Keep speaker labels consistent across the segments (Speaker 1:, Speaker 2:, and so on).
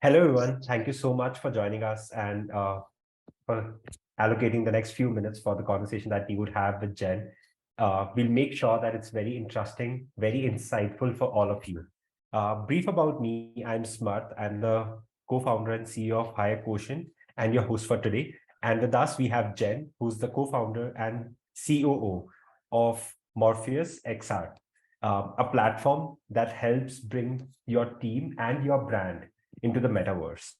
Speaker 1: Hello, everyone. Thank you so much for joining us and for allocating the next few minutes for the conversation that we would have with Jen. We'll make sure that it's very interesting, very insightful for all of you. Brief about me, I'm Smart. I'm the co-founder and CEO of HireQuotient and your host for today. And with us, we have Jen, who's the co-founder and COO of Morpheus XR, a platform that helps bring your team and your brand into the metaverse.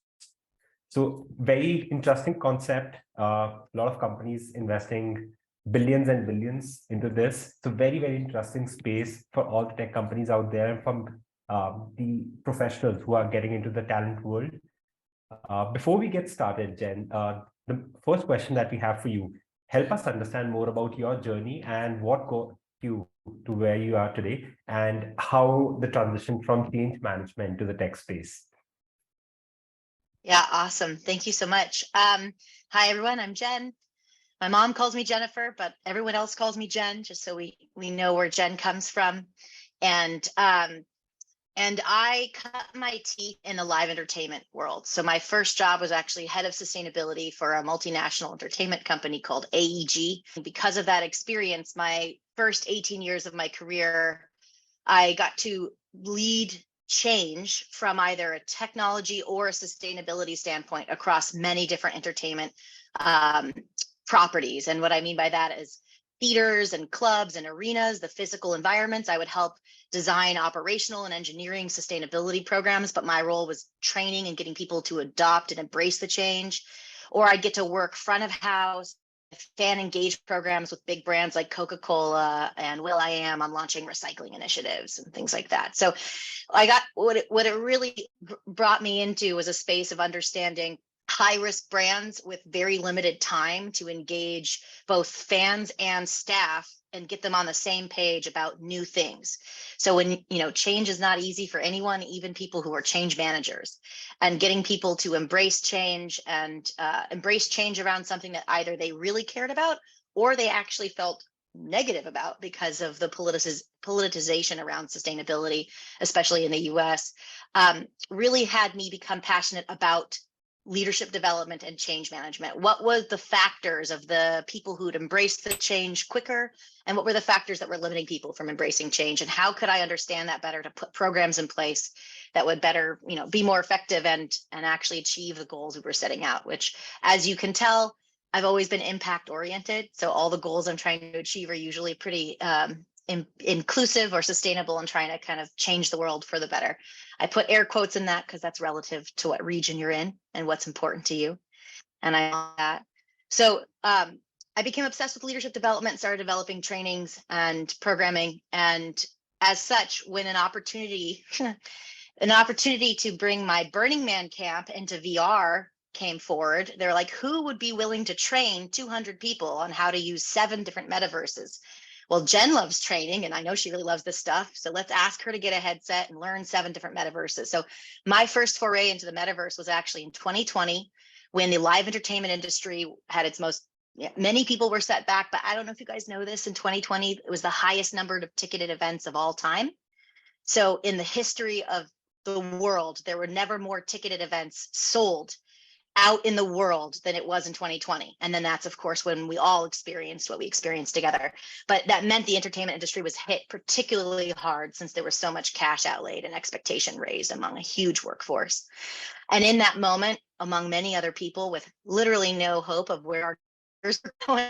Speaker 1: So very interesting concept. A lot of companies investing billions and billions into this. So very, very interesting space for all the tech companies out there and from the professionals who are getting into the talent world. Before we get started, Jen, the first question that we have for you, help us understand more about your journey and what got you to where you are today and how the transition from change management to the tech space.
Speaker 2: Yeah, awesome. Thank you so much. Hi, everyone. I'm Jen. My mom calls me Jennifer, but everyone else calls me Jen, just so we know where Jen comes from. And I cut my teeth in the live entertainment world. So my first job was actually head of sustainability for a multinational entertainment company called AEG. And because of that experience, my first 18 years of my career, I got to lead change from either a technology or a sustainability standpoint across many different entertainment properties. And what I mean by that is theaters and clubs and arenas, the physical environments. I would help design operational and engineering sustainability programs, but my role was training and getting people to adopt and embrace the change. Or I'd get to work front of house, fan engaged programs with big brands like Coca-Cola and will.i.am on launching recycling initiatives and things like that. So I got what it really brought me into was a space of understanding high risk brands with very limited time to engage both fans and staff and get them on the same page about new things. So when, change is not easy for anyone, even people who are change managers, and getting people to embrace change and embrace change around something that either they really cared about or they actually felt negative about because of the politicization around sustainability, especially in the US, really had me become passionate about leadership development and change management. What was the factors of the people who'd embraced the change quicker, and what were the factors that were limiting people from embracing change, and how could I understand that better to put programs in place that would better, be more effective and actually achieve the goals we were setting out, which, as you can tell, I've always been impact oriented. So all the goals I'm trying to achieve are usually pretty inclusive or sustainable and trying to kind of change the world for the better. I put air quotes in that because that's relative to what region you're in and what's important to you. And I love that. So I became obsessed with leadership development, started developing trainings and programming. And as such, when an opportunity to bring my Burning Man camp into VR came forward, they're like, who would be willing to train 200 people on how to use 7 different metaverses? Well, Jen loves training, and I know she really loves this stuff. So let's ask her to get a headset and learn 7 different metaverses. So my first foray into the metaverse was actually in 2020, when the live entertainment industry had its most, many people were set back, but I don't know if you guys know this, in 2020, it was the highest number of ticketed events of all time. So in the history of the world, there were never more ticketed events sold out in the world than it was in 2020. And then that's, of course, when we all experienced what we experienced together. But that meant the entertainment industry was hit particularly hard since there was so much cash outlaid and expectation raised among a huge workforce. And in that moment, among many other people with literally no hope of where our careers were going,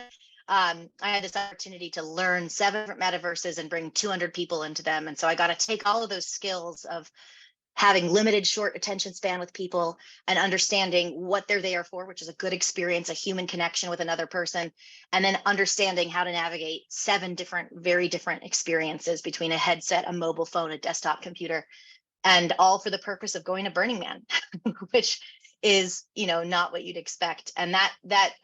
Speaker 2: I had this opportunity to learn 7 different metaverses and bring 200 people into them. And so I got to take all of those skills of having limited short attention span with people and understanding what they're there for, which is a good experience, a human connection with another person, and then understanding how to navigate 7 very different experiences between a headset, a mobile phone, a desktop computer, and all for the purpose of going to Burning Man, which is, not what you'd expect. And that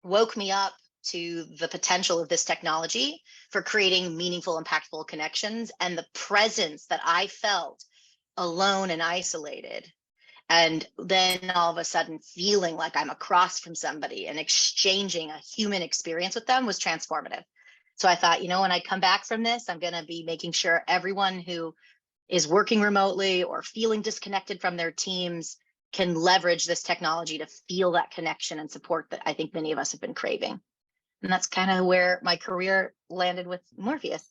Speaker 2: woke me up to the potential of this technology for creating meaningful, impactful connections, and the presence that I felt alone and isolated, and then all of a sudden feeling like I'm across from somebody and exchanging a human experience with them was transformative. So I thought, when I come back from this, I'm going to be making sure everyone who is working remotely or feeling disconnected from their teams can leverage this technology to feel that connection and support that I think many of us have been craving. And that's kind of where my career landed with Morpheus.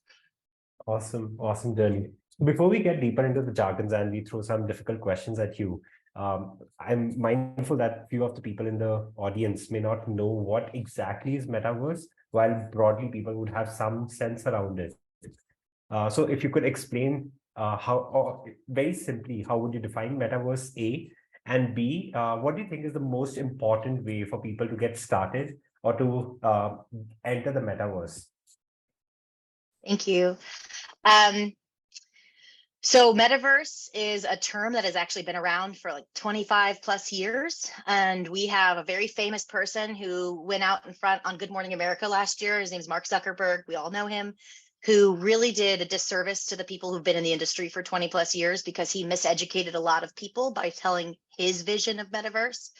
Speaker 1: Awesome, awesome journey. Before we get deeper into the jargons and we throw some difficult questions at you, I'm mindful that few of the people in the audience may not know what exactly is Metaverse, while broadly people would have some sense around it. So if you could explain how, or very simply, how would you define Metaverse A, and B, what do you think is the most important way for people to get started or to enter the Metaverse?
Speaker 2: Thank you. So Metaverse is a term that has actually been around for like 25 plus years. And we have a very famous person who went out in front on Good Morning America last year. His name's Mark Zuckerberg. We all know him, who really did a disservice to the people who've been in the industry for 20 plus years because he miseducated a lot of people by telling his vision of Metaverse.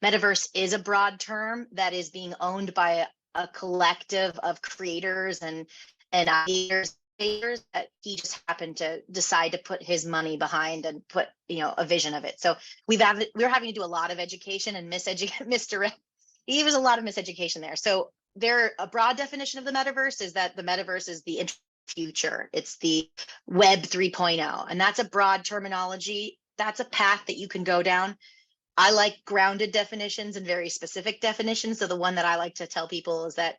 Speaker 2: Metaverse is a broad term that is being owned by a collective of creators and ideas that he just happened to decide to put his money behind and put, a vision of it. So we're having to do a lot of education and misdirect. There was a lot of miseducation there. So a broad definition of the metaverse is that the metaverse is the future. It's the web 3.0. And that's a broad terminology. That's a path that you can go down. I like grounded definitions and very specific definitions. So the one that I like to tell people is that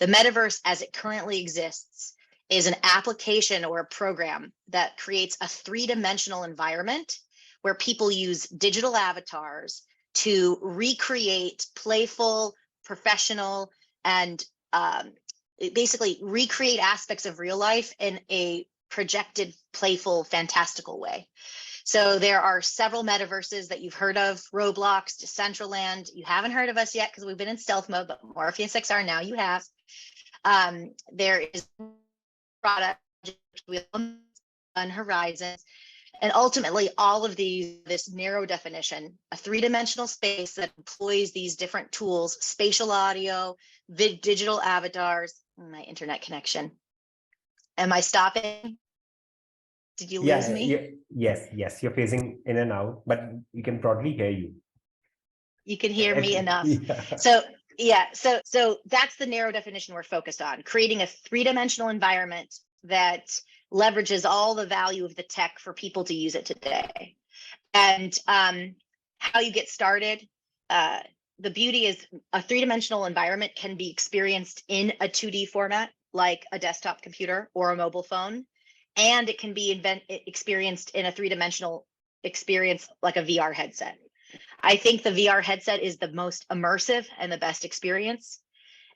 Speaker 2: the metaverse as it currently exists is an application or a program that creates a three-dimensional environment where people use digital avatars to recreate playful, professional, and basically recreate aspects of real life in a projected, playful, fantastical way. So there are several metaverses that you've heard of: Roblox, Decentraland. You haven't heard of us yet because we've been in stealth mode, but Morpheus XR now you have. There is product on horizons, and ultimately all of this narrow definition, a three-dimensional space that employs these different tools: spatial audio, digital avatars. My internet connection. Am I stopping? Did you lose me?
Speaker 1: Yes, you're phasing in and out, but you can broadly hear you.
Speaker 2: You can hear me enough.
Speaker 1: Yeah.
Speaker 2: So that's the narrow definition we're focused on: creating a three-dimensional environment that leverages all the value of the tech for people to use it today. And how you get started, the beauty is a three-dimensional environment can be experienced in a 2D format, like a desktop computer or a mobile phone, and it can be experienced in a three-dimensional experience like a VR headset. I think the VR headset is the most immersive and the best experience.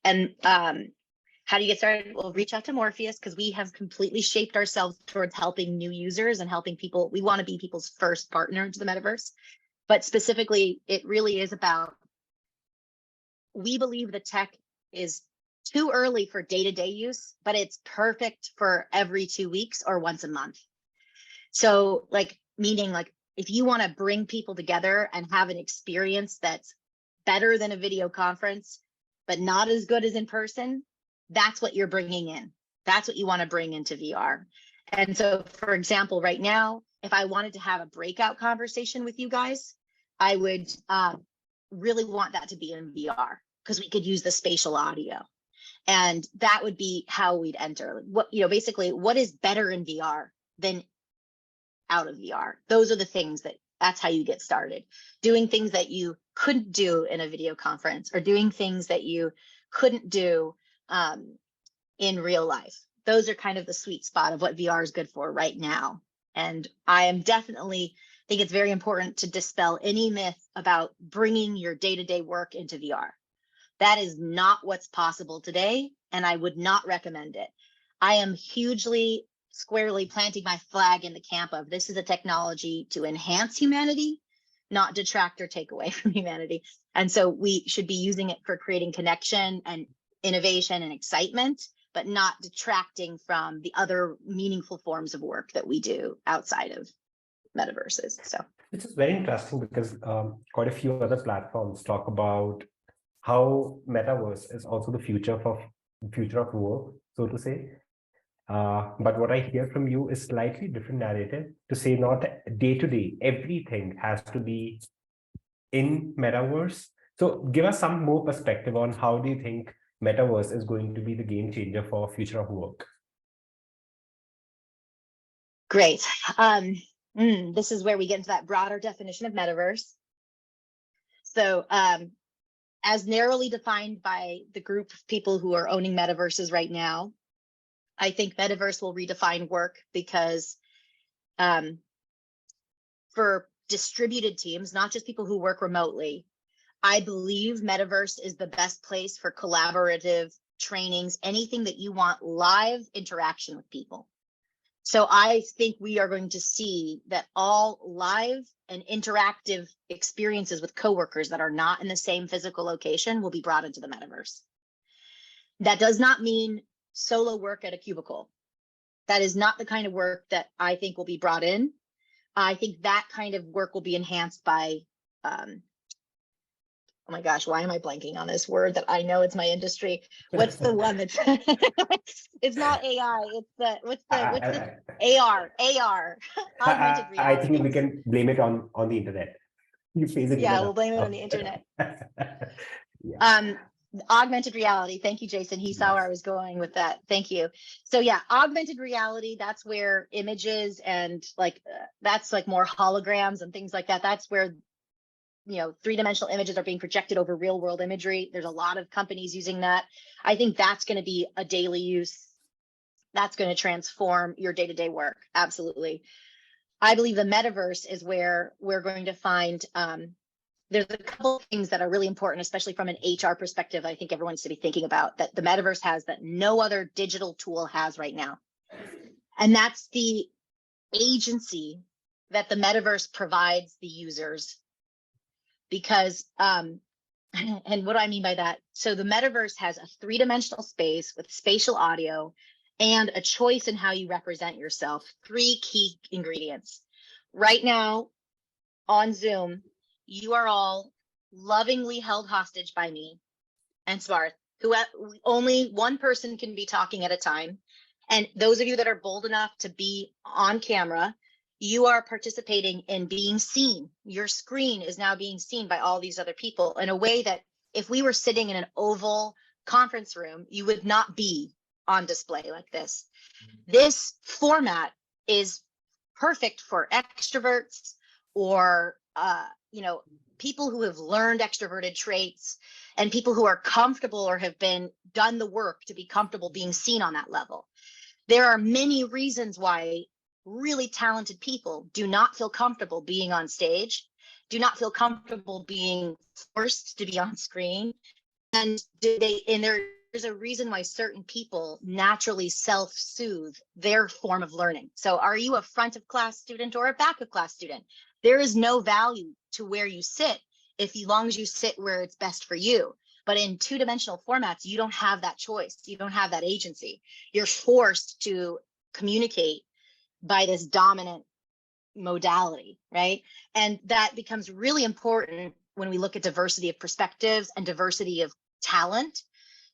Speaker 2: And how do you get started? Well, reach out to Morpheus, because we have completely shaped ourselves towards helping new users and helping people. We want to be people's first partner into the metaverse. But specifically, it really is about, we believe the tech is too early for day-to-day use, but it's perfect for every 2 weeks or once a month. So meaning if you want to bring people together and have an experience that's better than a video conference, but not as good as in person, that's what you're bringing in. That's what you want to bring into VR. And so, for example, right now, if I wanted to have a breakout conversation with you guys, I would really want that to be in VR, because we could use the spatial audio. And that would be how we'd enter. Basically, what is better in VR than out of VR? Those are the things that's how you get started. Doing things that you couldn't do in a video conference, or doing things that you couldn't do in real life. Those are kind of the sweet spot of what VR is good for right now. And I am definitely think it's very important to dispel any myth about bringing your day-to-day work into VR. That is not what's possible today, and I would not recommend it. I am hugely squarely planting my flag in the camp of, this is a technology to enhance humanity, not detract or take away from humanity. And so we should be using it for creating connection and innovation and excitement, but not detracting from the other meaningful forms of work that we do outside of metaverses. So,
Speaker 1: which is very interesting, because quite a few other platforms talk about how metaverse is also the future of work, so to say. But what I hear from you is slightly different narrative to say not day to day, everything has to be in Metaverse. So give us some more perspective on how do you think Metaverse is going to be the game changer for future of work?
Speaker 2: Great. This is where we get into that broader definition of Metaverse. So as narrowly defined by the group of people who are owning Metaverses right now, I think Metaverse will redefine work because for distributed teams, not just people who work remotely, I believe Metaverse is the best place for collaborative trainings, anything that you want live interaction with people. So I think we are going to see that all live and interactive experiences with coworkers that are not in the same physical location will be brought into the Metaverse. That does not mean solo work at a cubicle. That is not the kind of work that I think will be brought in. I think that kind of work will be enhanced by, oh my gosh, why am I blanking on this word that I know it's my industry? What's the one that's, it's not AI, it's what's the AR, augmented reality.
Speaker 1: I think we can blame it on the internet. You phase it.
Speaker 2: Yeah, we'll blame it on the internet. Yeah. Augmented reality. Thank you, Jason. He saw where I was going with that. Thank you. So yeah, augmented reality, that's where images and that's like more holograms and things like that. That's where, you know, three-dimensional images are being projected over real world imagery. There's a lot of companies using that. I think that's going to be a daily use. That's going to transform your day-to-day work. Absolutely. I believe the metaverse is where we're going to find, there's a couple of things that are really important, especially from an HR perspective. I think everyone needs to be thinking about that the metaverse has that no other digital tool has right now. And that's the agency that the metaverse provides the users. Because, and what do I mean by that? So the metaverse has a three-dimensional space with spatial audio and a choice in how you represent yourself. Three key ingredients. Right now on Zoom, you are all lovingly held hostage by me and Smarth, who only one person can be talking at a time. And those of you that are bold enough to be on camera, you are participating in being seen. Your screen is now being seen by all these other people in a way that if we were sitting in an oval conference room, you would not be on display like this. This format is perfect for extroverts or you know, people who have learned extroverted traits and people who are comfortable or have done the work to be comfortable being seen on that level. There are many reasons why really talented people do not feel comfortable being on stage, do not feel comfortable being forced to be on screen. And there's a reason why certain people naturally self-soothe their form of learning. So are you a front of class student or a back of class student? There is no value to where you sit as long as you sit where it's best for you. But in two-dimensional formats, you don't have that choice. You don't have that agency. You're forced to communicate by this dominant modality, right? And that becomes really important when we look at diversity of perspectives and diversity of talent,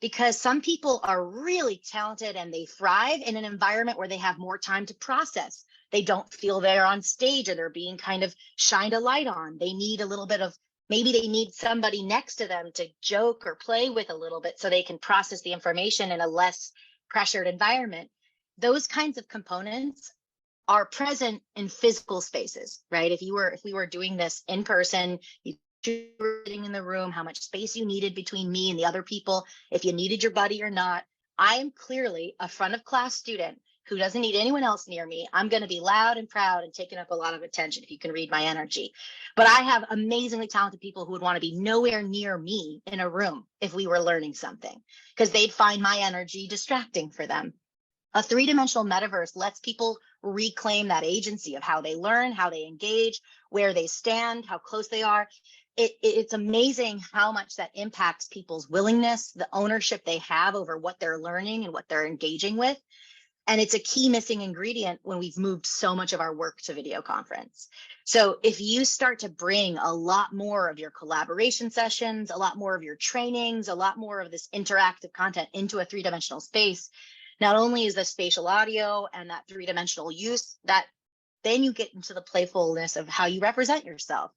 Speaker 2: because some people are really talented and they thrive in an environment where they have more time to process. They don't feel they're on stage or they're being kind of shined a light on. They need a little bit of, maybe they need somebody next to them to joke or play with a little bit so they can process the information in a less pressured environment. Those kinds of components are present in physical spaces, right? If we were doing this in person, you were sitting in the room, how much space you needed between me and the other people, if you needed your buddy or not. I am clearly a front of class student who doesn't need anyone else near me. I'm going to be loud and proud and taking up a lot of attention if you can read my energy. But I have amazingly talented people who would want to be nowhere near me in a room if we were learning something, because they'd find my energy distracting for them. A three-dimensional metaverse lets people reclaim that agency of how they learn, how they engage, where they stand, how close they are. It's amazing how much that impacts people's willingness, the ownership they have over what they're learning and what they're engaging with. And it's a key missing ingredient when we've moved so much of our work to video conference. So if you start to bring a lot more of your collaboration sessions, a lot more of your trainings, a lot more of this interactive content into a three-dimensional space, not only is the spatial audio and that three-dimensional use, that then you get into the playfulness of how you represent yourself.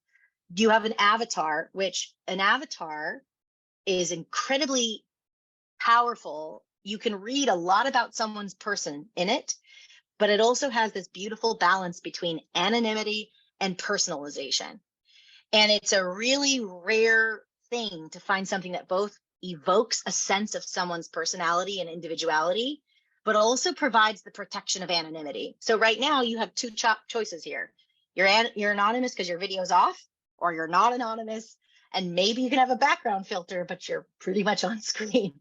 Speaker 2: Do you have an avatar, which an avatar is incredibly powerful. You can read a lot about someone's person in it, but it also has this beautiful balance between anonymity and personalization. And it's a really rare thing to find something that both evokes a sense of someone's personality and individuality, but also provides the protection of anonymity. So right now you have two choices here. You're anonymous because your video's off, or you're not anonymous, and maybe you can have a background filter, but you're pretty much on screen.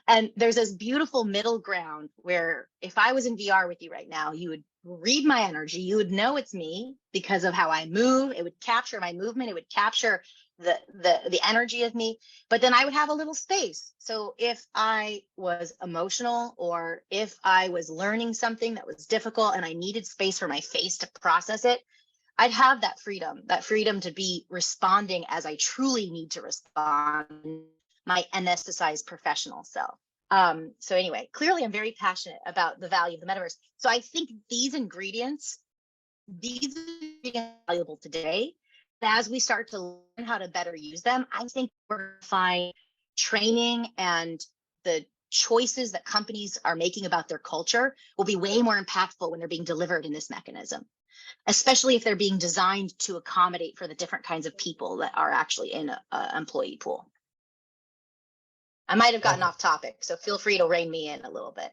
Speaker 2: And there's this beautiful middle ground where if I was in VR with you right now, you would read my energy, you would know it's me because of how I move. It would capture my movement, it would capture the energy of me, but then I would have a little space. So if I was emotional, or if I was learning something that was difficult and I needed space for my face to process it, I'd have that freedom to be responding as I truly need to respond, my anesthetized professional self. So anyway, clearly I'm very passionate about the value of the metaverse. So I think these ingredients are valuable today. As we start to learn how to better use them, I think we're going to find training and the choices that companies are making about their culture will be way more impactful when they're being delivered in this mechanism, especially if they're being designed to accommodate for the different kinds of people that are actually in an employee pool. I might have gotten off topic, so feel free to rein me in a little bit.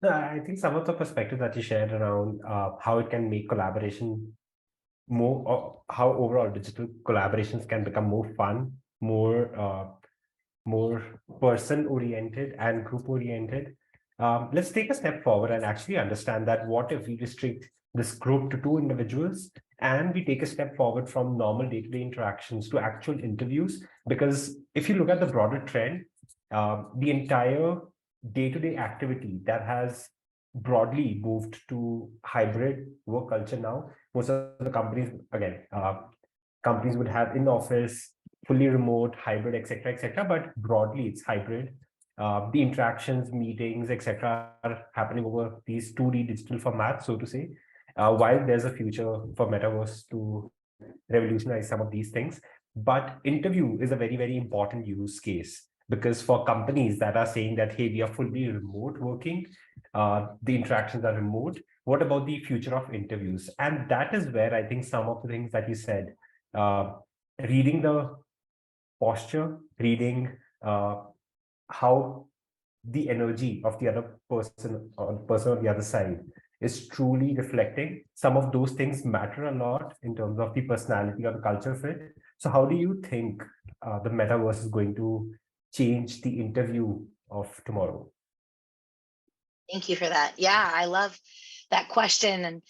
Speaker 1: No, I think some of the perspective that you shared around how it can make collaboration more, or how overall digital collaborations can become more fun, more person oriented and group oriented. Let's take a step forward and actually understand that what if we restrict this group to 2 individuals and we take a step forward from normal day-to-day interactions to actual interviews? Because if you look at the broader trend, the entire day-to-day activity that has broadly moved to hybrid work culture now. Most of the companies, again, companies would have in-office, fully remote, hybrid, etc., but broadly it's hybrid. The interactions, meetings, etc., are happening over these 2D digital formats, so to say. While there's a future for Metaverse to revolutionize some of these things, but interview is a very, very important use case, because for companies that are saying that, hey, we are fully remote working, the interactions are remote, what about the future of interviews? And that is where I think some of the things that you said, reading the posture, reading how the energy of the other person or the person on the other side is truly reflecting, some of those things matter a lot in terms of the personality or the culture fit. So how do you think the metaverse is going to change the interview of tomorrow?
Speaker 2: Thank you for that. Yeah, I love that question. And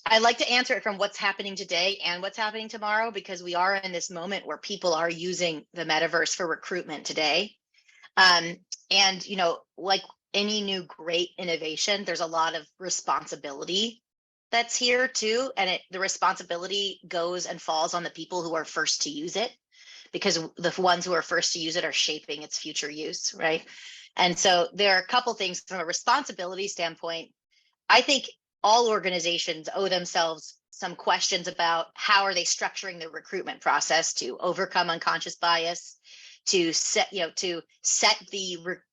Speaker 2: I like to answer it from what's happening today and what's happening tomorrow, because we are in this moment where people are using the metaverse for recruitment today. And like any new great innovation, there's a lot of responsibility that's here too. And the responsibility goes and falls on the people who are first to use it, because the ones who are first to use it are shaping its future use, right? And so there are a couple things from a responsibility standpoint. I think all organizations owe themselves some questions about how are they structuring the recruitment process to overcome unconscious bias, to set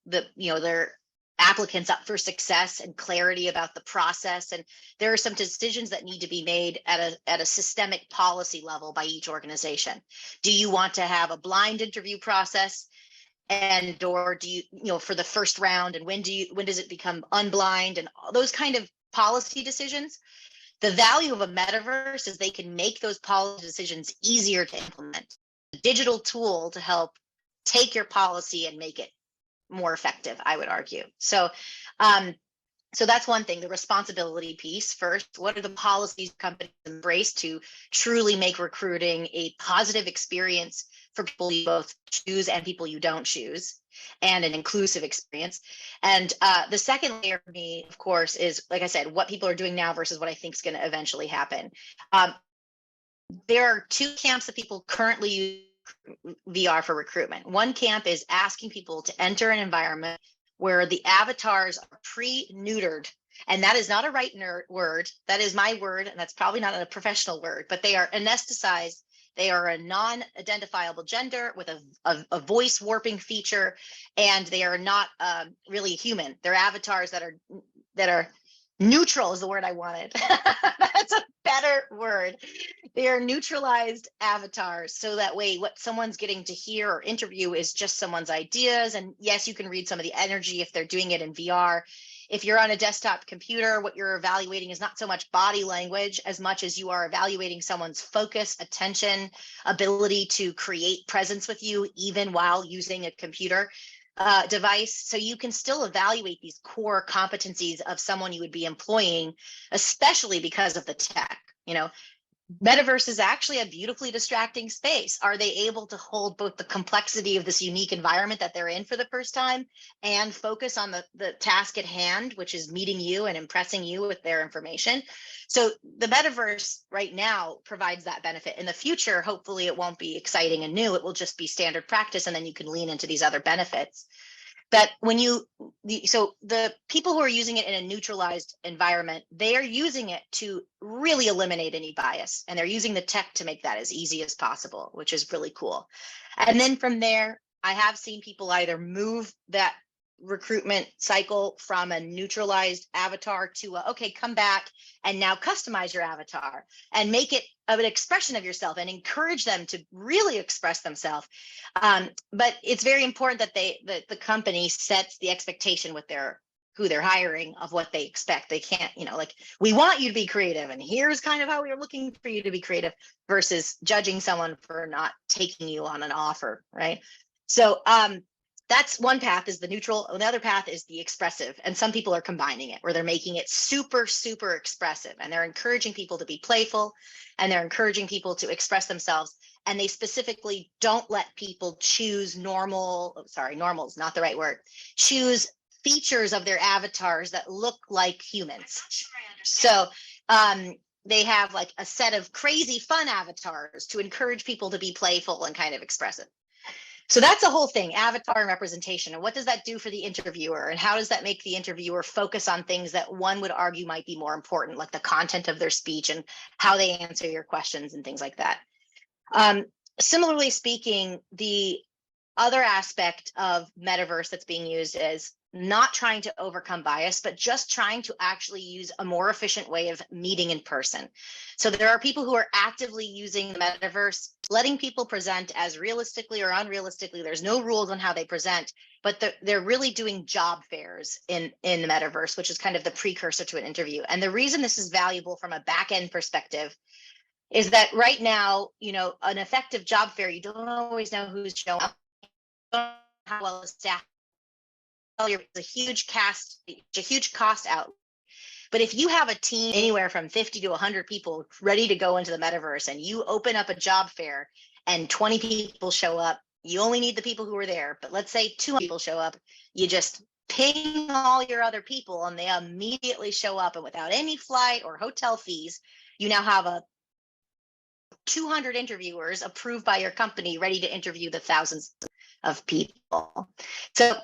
Speaker 2: their applicants up for success and clarity about the process. And there are some decisions that need to be made at a systemic policy level by each organization. Do you want to have a blind interview process, and or do you for the first round, and when does it become unblind, and all those kind of policy decisions? The value of a metaverse is they can make those policy decisions easier to implement. A digital tool to help take your policy and make it more effective, I would argue. So that's one thing, the responsibility piece first. What are the policies companies embrace to truly make recruiting a positive experience for people you both choose and people you don't choose, and an inclusive experience? And the second layer for me, of course, is, like I said, what people are doing now versus what I think is going to eventually happen. There are two camps that people currently use VR for recruitment. One camp is asking people to enter an environment where the avatars are pre-neutered. And that is not a right word. That is my word. And that's probably not a professional word, but they are anesthetized. They are a non-identifiable gender with a voice warping feature, and they are not really human. They're avatars that are neutral is the word I wanted. That's a better word. They are neutralized avatars. So that way, what someone's getting to hear or interview is just someone's ideas. And yes, you can read some of the energy if they're doing it in VR. If you're on a desktop computer, what you're evaluating is not so much body language as much as you are evaluating someone's focus, attention, ability to create presence with you, even while using a computer device. So you can still evaluate these core competencies of someone you would be employing, especially because of the tech. Metaverse is actually a beautifully distracting space. Are they able to hold both the complexity of this unique environment that they're in for the first time and focus on the task at hand, which is meeting you and impressing you with their information? So the Metaverse right now provides that benefit. In the future, hopefully it won't be exciting and new. It will just be standard practice, and then you can lean into these other benefits. That so the people who are using it in a neutralized environment, they are using it to really eliminate any bias, and they're using the tech to make that as easy as possible, which is really cool. And then from there, I have seen people either move that recruitment cycle from a neutralized avatar to okay, come back and now customize your avatar and make it an expression of yourself and encourage them to really express themselves. But it's very important that the company sets the expectation with who they're hiring of what they expect. They can't, like, we want you to be creative, and here's kind of how we're looking for you to be creative, versus judging someone for not taking you on an offer, right? So that's one path, is the neutral. Another path is the expressive. And some people are combining it, where they're making it super, super expressive, and they're encouraging people to be playful, and they're encouraging people to express themselves. And they specifically don't let people choose normal is not the right word, choose features of their avatars that look like humans. So they have like a set of crazy fun avatars to encourage people to be playful and kind of expressive. So that's the whole thing, avatar and representation. And what does that do for the interviewer? And how does that make the interviewer focus on things that one would argue might be more important, like the content of their speech and how they answer your questions and things like that? Similarly speaking, the other aspect of Metaverse that's being used is not trying to overcome bias, but just trying to actually use a more efficient way of meeting in person. So there are people who are actively using the Metaverse, letting people present as realistically or unrealistically. There's no rules on how they present, but they're really doing job fairs in the Metaverse, which is kind of the precursor to an interview. And the reason this is valuable from a back-end perspective is that right now, an effective job fair, you don't always know who's showing up, how well the staff. It's a huge cost out. But if you have a team anywhere from 50 to 100 people ready to go into the Metaverse, and you open up a job fair and 20 people show up, you only need the people who are there. But let's say 2 people show up, you just ping all your other people and they immediately show up, and without any flight or hotel fees, you now have 200 interviewers approved by your company ready to interview the thousands of people. So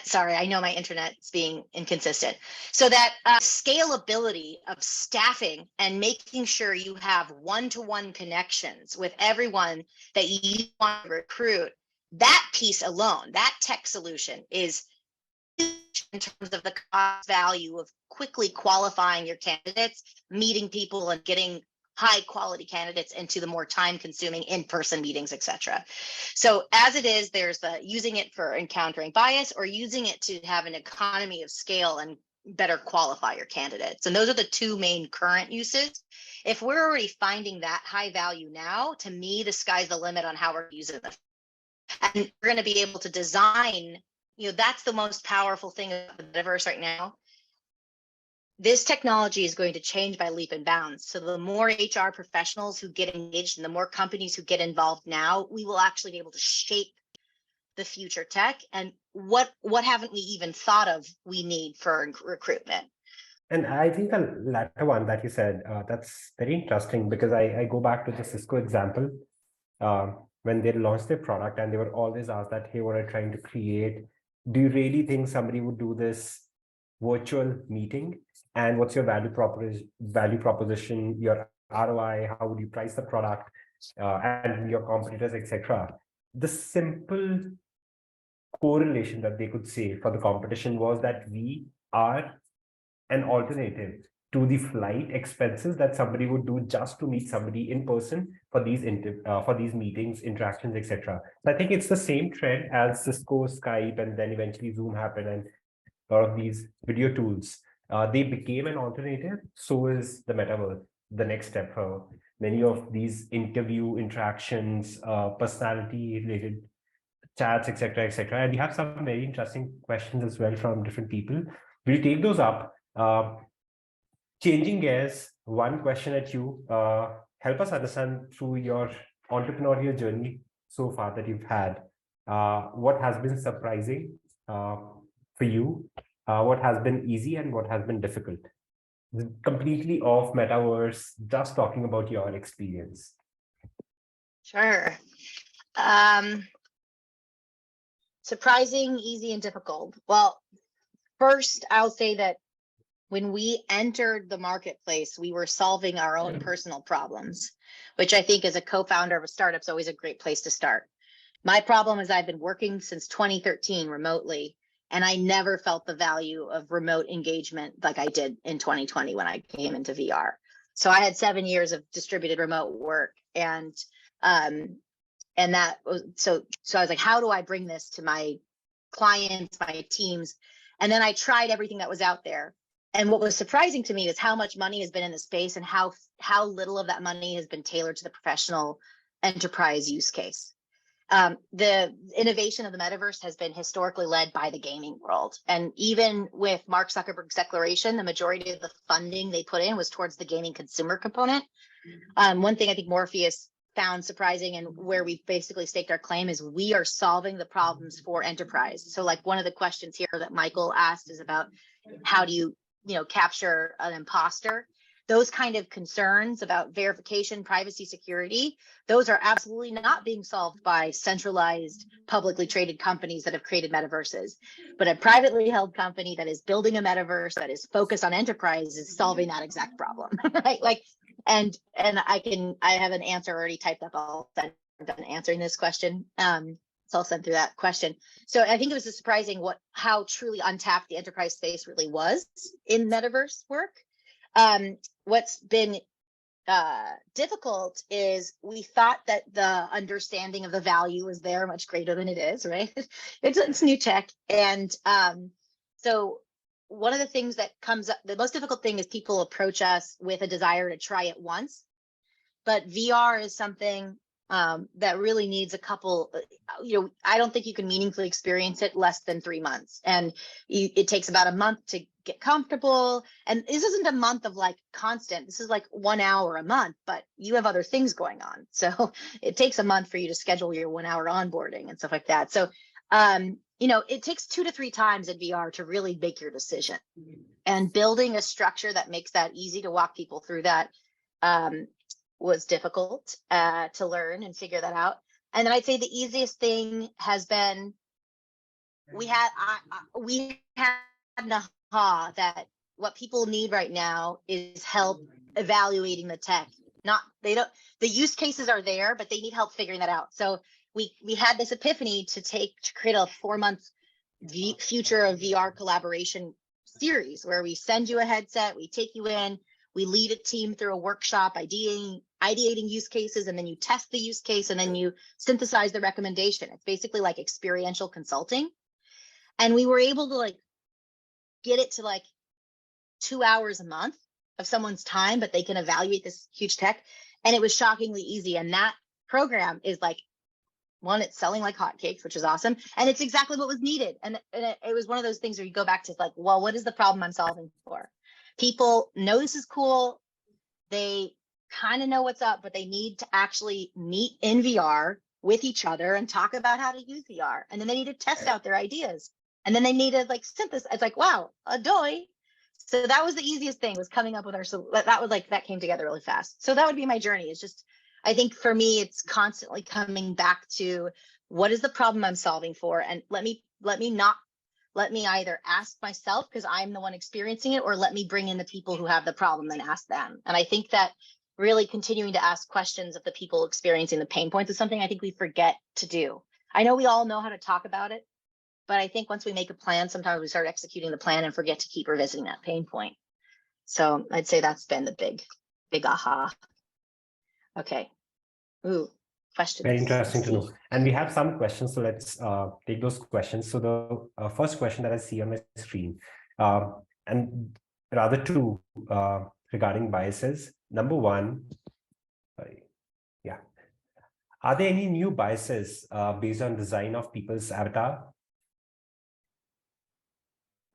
Speaker 2: sorry, I know my internet's being inconsistent. So that scalability of staffing and making sure you have one-to-one connections with everyone that you want to recruit, that piece alone, that tech solution is huge in terms of the cost value of quickly qualifying your candidates, meeting people, and getting high quality candidates into the more time consuming in-person meetings, etc. So as it is, there's using it for encountering bias, or using it to have an economy of scale and better qualify your candidates. And those are the two main current uses. If we're already finding that high value now, to me, the sky's the limit on how we're using it. And we're going to be able to design, that's the most powerful thing of the Metaverse right now. This technology is going to change by leap and bounds. So the more HR professionals who get engaged and the more companies who get involved now, we will actually be able to shape the future tech. And what haven't we even thought of we need for recruitment?
Speaker 1: And I think the latter one that you said, that's very interesting, because I go back to the Cisco example. When they launched their product, and they were always asked that, hey, what are you trying to create? do you really think somebody would do this virtual meeting? And what's your value proposition, your ROI, how would you price the product, and your competitors, etc. The simple correlation that they could say for the competition was that we are an alternative to the flight expenses that somebody would do just to meet somebody in person for these meetings, interactions, etc. So I think it's the same trend as Cisco, Skype, and then eventually Zoom happened, and a lot of these video tools. They became an alternative. So is the metaverse the next step for many of these interview interactions, personality related chats, etc., etc. And we have some very interesting questions as well from different people. We'll take those up. Changing gears, one question at you. Help us understand through your entrepreneurial journey so far that you've had. What has been surprising for you? What has been easy and what has been difficult? Completely off metaverse, just talking about your experience.
Speaker 2: Sure. Surprising, easy, and difficult. Well, first, I'll say that when we entered the marketplace, we were solving our own personal problems, which I think as a co-founder of a startup is always a great place to start. My problem is I've been working since 2013 remotely, and I never felt the value of remote engagement like I did in 2020 when I came into VR. So I had 7 years of distributed remote work, and that was so I was like, how do I bring this to my clients, my teams? And then I tried everything that was out there. And what was surprising to me is how much money has been in the space and how little of that money has been tailored to the professional enterprise use case. The innovation of the metaverse has been historically led by the gaming world. And even with Mark Zuckerberg's declaration, the majority of the funding they put in was towards the gaming consumer component. One thing I think Morpheus found surprising and where we basically staked our claim is we are solving the problems for enterprise. So like one of the questions here that Michael asked is about how do you capture an imposter? Those kind of concerns about verification, privacy, security, those are absolutely not being solved by centralized, publicly traded companies that have created metaverses. But a privately held company that is building a metaverse that is focused on enterprise is solving that exact problem, right? Like, and I have an answer already typed up. I'm done answering this question. So I'll send through that question. So I think it was surprising how truly untapped the enterprise space really was in metaverse work. What's been difficult is we thought that the understanding of the value was there much greater than it is, right? It's new tech. And so one of the things that comes up, the most difficult thing is people approach us with a desire to try it once. But VR is something that really needs a couple, I don't think you can meaningfully experience it less than 3 months. And it takes about a month to get comfortable. And this isn't a month of like constant, this is like 1 hour a month, but you have other things going on. So it takes a month for you to schedule your 1 hour onboarding and stuff like that. So, it takes 2 to 3 times in VR to really make your decision. And building a structure that makes that easy to walk people through that was difficult to learn and figure that out. And then I'd say the easiest thing has been we had an aha that what people need right now is help evaluating the tech. The use cases are there, but they need help figuring that out. So we had this epiphany to create a 4-month future of VR collaboration series where we send you a headset, we take you in, we lead a team through a workshop, ideating use cases, and then you test the use case, and then you synthesize the recommendation. It's basically like experiential consulting. And we were able to get it to 2 hours a month of someone's time, but they can evaluate this huge tech. And it was shockingly easy. And that program is it's selling like hotcakes, which is awesome. And it's exactly what was needed. And it was one of those things where you go back to well, what is the problem I'm solving for? People know this is cool. They kind of know what's up, but they need to actually meet in VR with each other and talk about how to use VR. And then they need to test out their ideas. And then they need to synthesize. It's wow, adoy. So that was the easiest thing, was coming up with that came together really fast. So that would be my journey. It's just, I think for me, it's constantly coming back to what is the problem I'm solving for? And let me not let me either ask myself because I'm the one experiencing it, or let me bring in the people who have the problem and ask them. And I think that really continuing to ask questions of the people experiencing the pain points is something I think we forget to do. I know we all know how to talk about it, but I think once we make a plan, sometimes we start executing the plan and forget to keep revisiting that pain point. So I'd say that's been the big aha. Okay. Ooh, questions.
Speaker 1: Very interesting to know. And we have some questions, so let's take those questions. So the first question that I see on my screen, and rather two regarding biases. Number one, yeah. Are there any new biases based on design of people's avatar?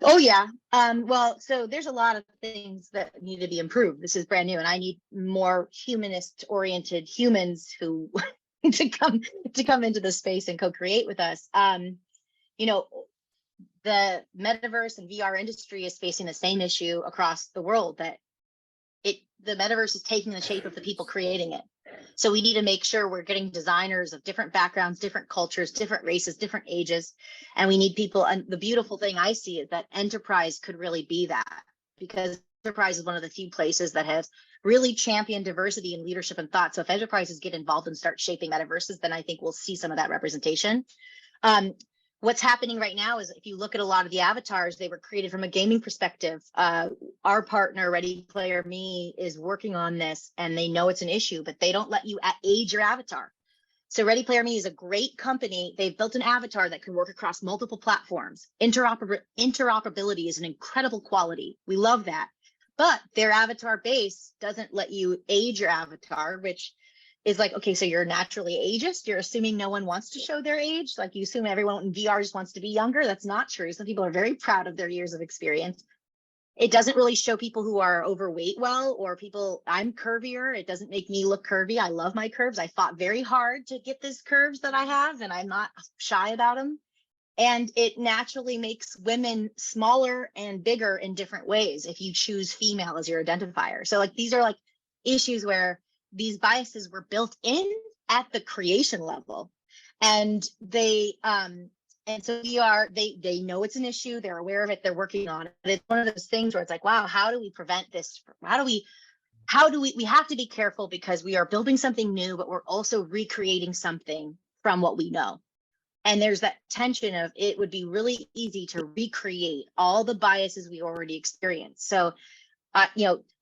Speaker 2: Oh yeah. Well, so there's a lot of things that need to be improved. This is brand new, and I need more humanist-oriented humans who to come into the space and co-create with us. You know, the metaverse and VR industry is facing the same issue across the world, that the metaverse is taking the shape of the people creating it. So we need to make sure we're getting designers of different backgrounds, different cultures, different races, different ages. And we need people. And the beautiful thing I see is that enterprise could really be that, because enterprise is one of the few places that has really championed diversity in leadership and thought. So if enterprises get involved and start shaping metaverses, then I think we'll see some of that representation. What's happening right now is, if you look at a lot of the avatars, they were created from a gaming perspective. Our partner, Ready Player Me, is working on this, and they know it's an issue, but they don't let you age your avatar. So Ready Player Me is a great company. They've built an avatar that can work across multiple platforms. Interoperability is an incredible quality. We love that. But their avatar base doesn't let you age your avatar, which is like, okay, so you're naturally ageist. You're assuming no one wants to show their age. Like, you assume everyone in VR just wants to be younger. That's not true. Some people are very proud of their years of experience. It doesn't really show people who are overweight well, or people. I'm curvier. It doesn't make me look curvy. I love my curves. I fought very hard to get these curves that I have, and I'm not shy about them. And it naturally makes women smaller and bigger in different ways if you choose female as your identifier. So like, these are like issues where these biases were built in at the creation level, and they so they know it's an issue. They're aware of it. They're working on it. But it's one of those things where it's like, wow, how do we prevent this? We have to be careful, because we are building something new, but we're also recreating something from what we know. And there's that tension of, it would be really easy to recreate all the biases we already experienced. So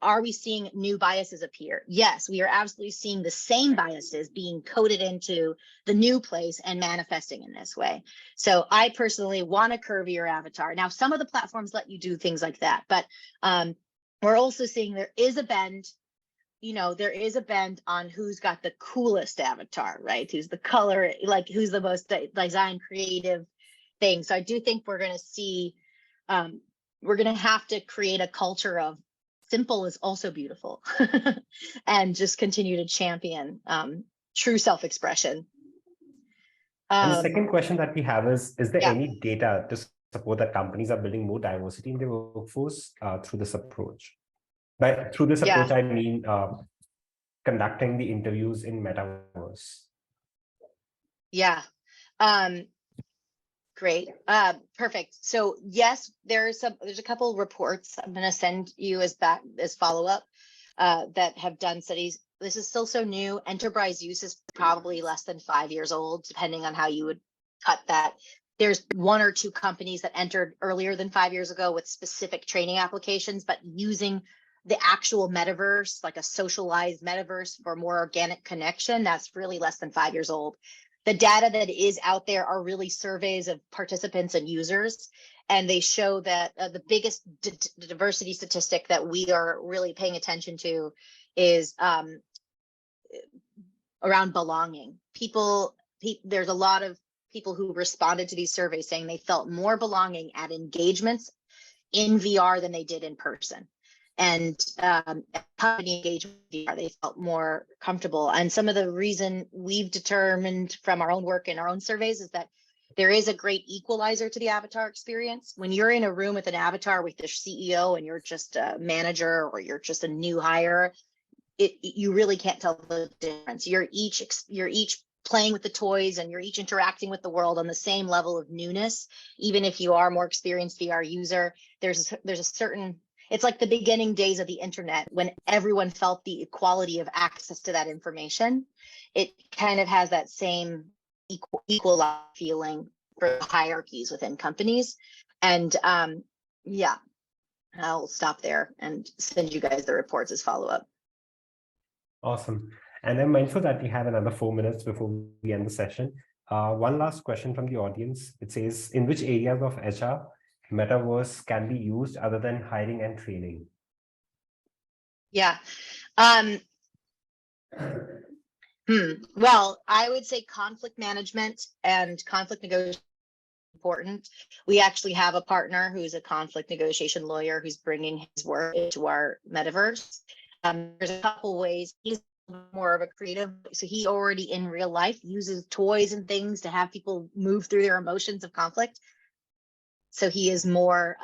Speaker 2: are we seeing new biases appear? Yes, we are absolutely seeing the same biases being coded into the new place and manifesting in this way. So I personally want a curvier avatar. Now, some of the platforms let you do things like that, but we're also seeing there is a bend. There is a bend on who's got the coolest avatar, right? Who's the color, like who's the most design creative thing. So I do think we're going to see, we're going to have to create a culture of simple is also beautiful, and just continue to champion true self-expression.
Speaker 1: And the second question that we have is there
Speaker 2: Yeah.
Speaker 1: any data to support that companies are building more diversity in their workforce through this approach? Through this approach, I mean conducting the interviews in Metaverse.
Speaker 2: Yeah. Great. Perfect. So yes, there's a couple reports I'm going to send you as follow-up that have done studies. This is still so new. Enterprise use is probably less than 5 years old, depending on how you would cut that. There's 1 or 2 companies that entered earlier than 5 years ago with specific training applications, but using the actual metaverse, like a socialized metaverse for more organic connection, that's really less than 5 years old. The data that is out there are really surveys of participants and users, and they show that the biggest diversity statistic that we are really paying attention to is around belonging. There's a lot of people who responded to these surveys saying they felt more belonging at engagements in VR than they did in person. And company engagement, they felt more comfortable. And some of the reason we've determined from our own work and our own surveys is that there is a great equalizer to the avatar experience. When you're in a room with an avatar with the CEO and you're just a manager or you're just a new hire, you really can't tell the difference. You're each playing with the toys and you're each interacting with the world on the same level of newness. Even if you are more experienced VR user, there's a certain, it's like the beginning days of the internet when everyone felt the equality of access to that information. It kind of has that same equal feeling for hierarchies within companies. And yeah, I'll stop there and send you guys the reports as follow-up.
Speaker 1: Awesome. And I'm mindful that we have another 4 minutes before we end the session. One last question from the audience. It says, in which areas of HR Metaverse can be used other than hiring and training?
Speaker 2: Yeah. Well, I would say conflict management and conflict negotiation important. We actually have a partner who's a conflict negotiation lawyer who's bringing his work into our Metaverse. There's a couple ways. He's more of a creative, so he already in real life uses toys and things to have people move through their emotions of conflict. So he is more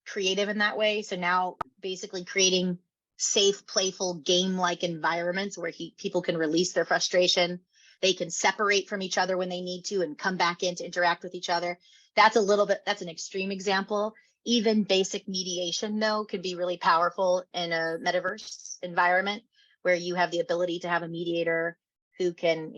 Speaker 2: creative in that way. So now basically creating safe, playful, game-like environments where people can release their frustration. They can separate from each other when they need to and come back in to interact with each other. That's an extreme example. Even basic mediation, though, could be really powerful in a Metaverse environment where you have the ability to have a mediator who can,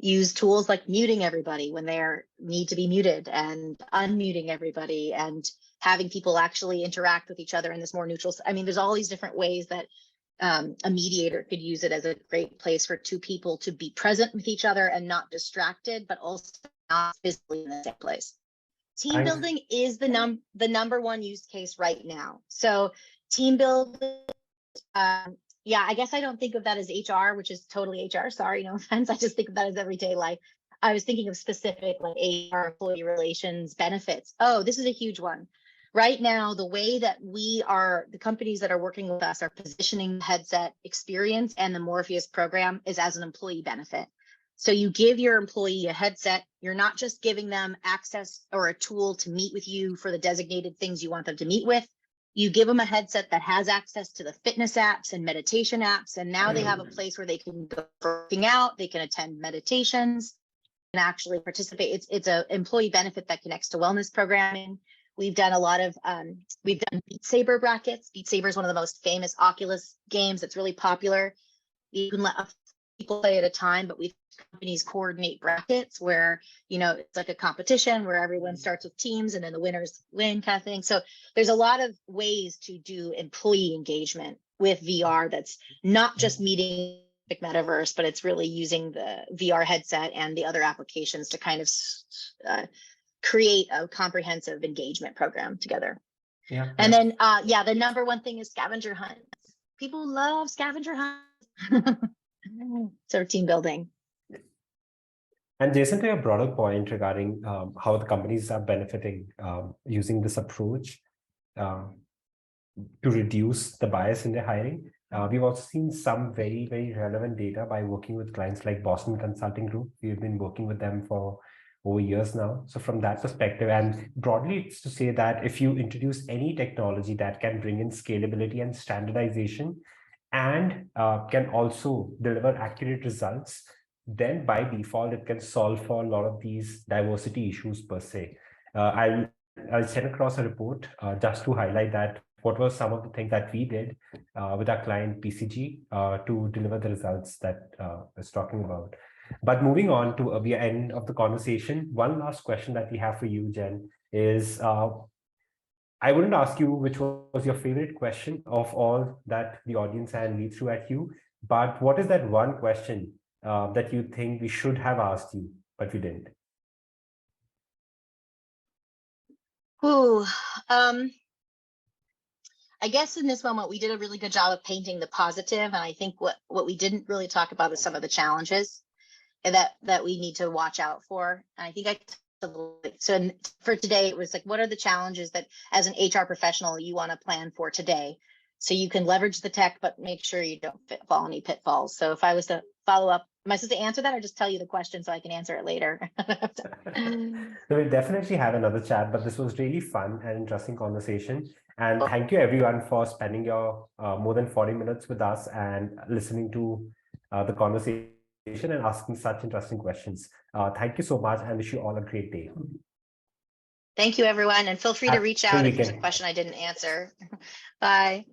Speaker 2: use tools like muting everybody when they need to be muted and unmuting everybody and having people actually interact with each other in this more neutral. I mean, there's all these different ways that a mediator could use it as a great place for two people to be present with each other and not distracted, but also not physically in the same place. Team building is the number one use case right now. So team building, yeah, I guess I don't think of that as HR, which is totally HR. Sorry, no offense. I just think of that as everyday life. I was thinking of specific like HR, employee relations, benefits. Oh, this is a huge one. Right now, the way that the companies that are working with us are positioning the headset experience and the Morpheus program is as an employee benefit. So you give your employee a headset. You're not just giving them access or a tool to meet with you for the designated things you want them to meet with. You give them a headset that has access to the fitness apps and meditation apps. And now they have a place where they can go working out. They can attend meditations and actually participate. It's an employee benefit that connects to wellness programming. We've done a lot of, we've done Beat Saber brackets. Beat Saber is one of the most famous Oculus games that's really popular. You can let people play at a time, but we've companies coordinate brackets where, it's like a competition where everyone starts with teams and then the winners win kind of thing. So there's a lot of ways to do employee engagement with VR that's not just meeting Metaverse, but it's really using the VR headset and the other applications to kind of create a comprehensive engagement program together. Yeah. And then, the number one thing is scavenger hunts. People love scavenger hunts. Sort of team building.
Speaker 1: And Jason, to your broader point regarding how the companies are benefiting using this approach to reduce the bias in their hiring, we've also seen some very, very relevant data by working with clients like Boston Consulting Group. We've been working with them for over years now. So from that perspective, and broadly, it's to say that if you introduce any technology that can bring in scalability and standardization and can also deliver accurate results, then by default, it can solve for a lot of these diversity issues per se. I'll send across a report just to highlight that what were some of the things that we did with our client PCG to deliver the results that I was talking about. But moving on to the end of the conversation, one last question that we have for you, Jen, is I wouldn't ask you which was your favorite question of all that the audience and we threw at you, but what is that one question that you think we should have asked you, but we didn't?
Speaker 2: Ooh, I guess in this moment, we did a really good job of painting the positive. And I think what we didn't really talk about is some of the challenges that we need to watch out for. And I think so for today, it was like, what are the challenges that as an HR professional you want to plan for today? So you can leverage the tech, but make sure you don't fall any pitfalls. So if I was to follow up, am I supposed to answer that or just tell you the question so I can answer it later?
Speaker 1: So we'll definitely have another chat, but this was really fun and interesting conversation. And thank you everyone for spending your more than 40 minutes with us and listening to the conversation and asking such interesting questions. Thank you so much, and wish you all a great day.
Speaker 2: Thank you, everyone. And feel free to reach out if there's a
Speaker 1: weekend.
Speaker 2: question I didn't answer. Bye.